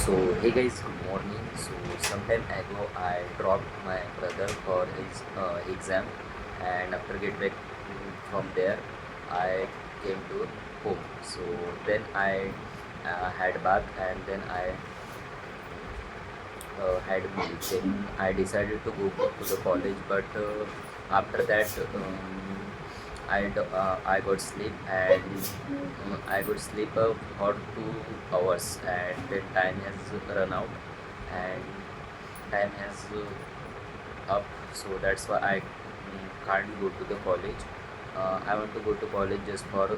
So hey guys, good morning. So sometime ago I dropped my brother for his exam, and after get back from there, I came to home. So then I had bath, and then I had milk. Then I decided to go to the college, but after that I got sleep, and I got sleep for 2 hours, and then time has run out, and time has up, so that's why I can't go to the college. I want to go to college just for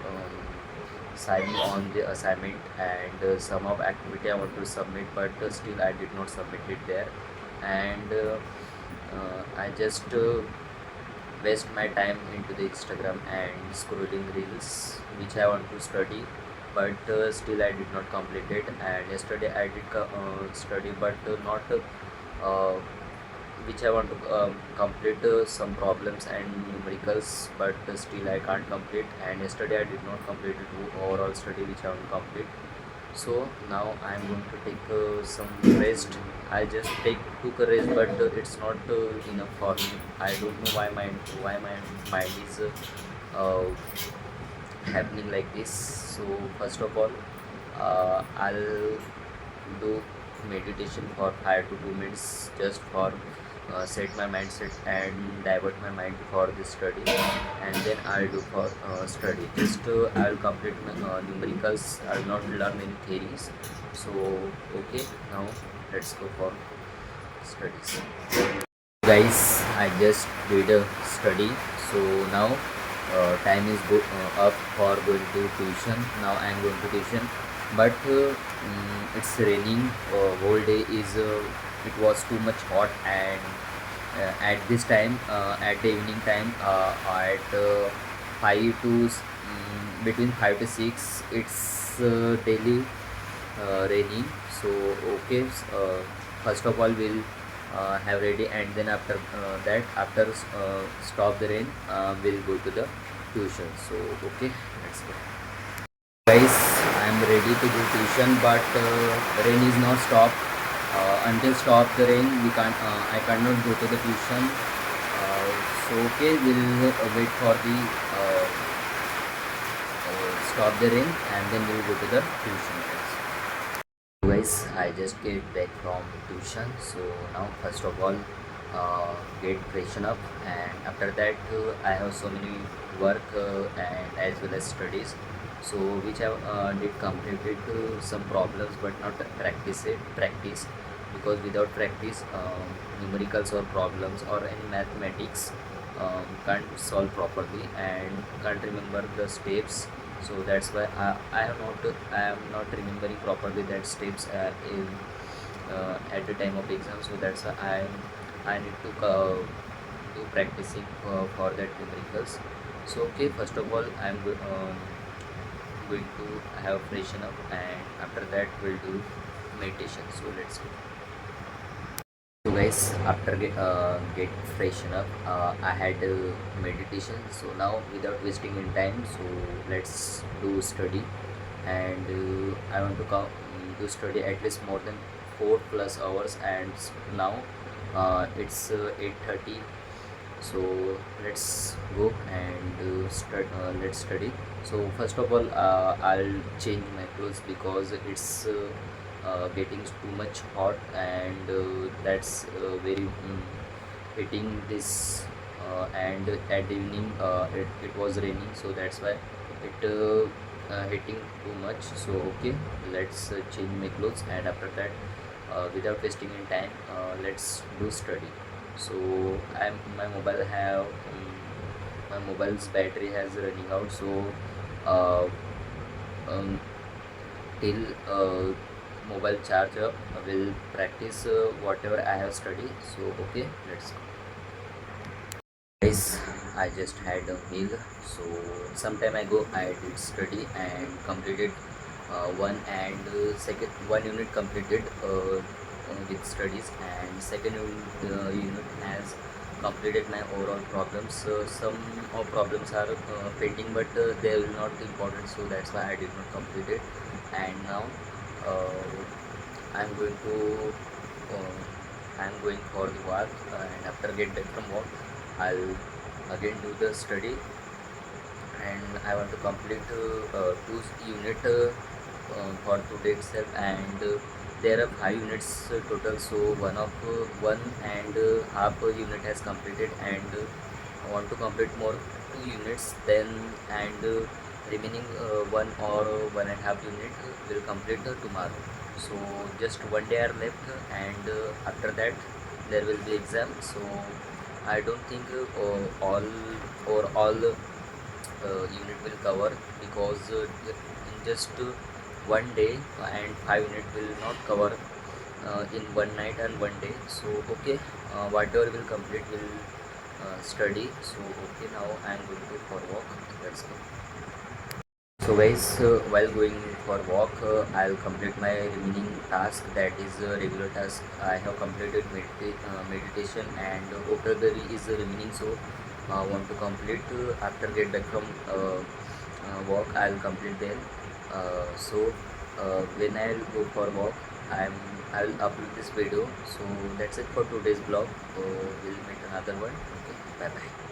signing on the assignment and some of activity I want to submit, but still I did not submit it there, and I just waste my time into the Instagram and scrolling reels, which I want to study, but still I did not complete it. And yesterday I did study, but not which I want to complete some problems and numericals, but still I can't complete. And yesterday I did not complete the overall study which I want to complete. So now I'm going to take some rest. I just took a rest, but it's not enough for me. I don't know why my mind is happening like this. So first of all, I'll do meditation for 5 to 2 minutes, just for set my mindset and divert my mind for the study, and then I'll do for study. Just I'll complete my numericals. I'll not learn any theories. So okay, now let's go for studies. Guys, I just did a study, so now time is up for going to tuition. Now I am going to tuition, but it's raining. Whole day is it was too much hot, and at this time, at the evening time, at 5 to between 5 to 6, it's daily raining. So okay, first of all we'll have ready, and then after that, after stop the rain, we'll go to the tuition. So okay, let's go. Guys, I am ready to go tuition, but rain is not stop. Until stop the rain, we can't. I cannot go to the tuition. So okay, we'll wait for the stop the rain, and then we'll go to the tuition. Guys, I just get back from tuition. So now first of all, get freshen up, and after that I have so many work and as well as studies, so which I did completed some problems, but not practice, because without practice, numericals or problems or any mathematics can't solve properly and can't remember the steps. So that's why I am not remembering properly that steps at the time of exam. So that's why I need to do practicing for that numericals. So okay, first of all going to have freshen up, and after that we'll do meditation. So let's go. So guys, after get freshen up, I had meditation. So now without wasting in time, so let's do study, and I want to do study at least more than 4+ hours, and now it's 8:30. So let's go and let's study. So first of all, I'll change my clothes because it's getting too much hot, and that's very hitting this, and at the evening it was raining, so that's why it hitting too much. So okay, let's change my clothes, and after that, without wasting in time, let's do study. So my mobile have my mobile's battery has running out, so uh, um, till mobile charge up, I will practice whatever I have studied. So okay, let's go. Guys, I just had a meal. So some time ago I did study and completed one and second one unit completed with studies, and second unit has completed my overall problems. Some of problems are pending, but they will not be important, so that's why I did not complete it. And now uh, I'm going to uh, I'm going for the walk, and after get back from walk, I'll again do the study, and I want to complete two unit for today itself, and there are 5 units total. So one and half a unit has completed, and I want to complete more 2 units then, and remaining 1 or 1.5 unit will complete tomorrow. So just 1 day are left, and after that there will be exam. So I don't think all unit will cover, because in just 1 day and 5 unit will not cover in one night and 1 day. So okay, whatever will complete will study. So okay, now I am going to for walk. Let's go. So guys, while going for walk, I'll complete my remaining task, that is regular task. I have completed meditation, and vocabulary is remaining. So want to complete after get back from walk. I'll complete them. When I'll go for walk, I'll upload this video. So that's it for today's vlog. We'll meet another one. Okay, bye bye.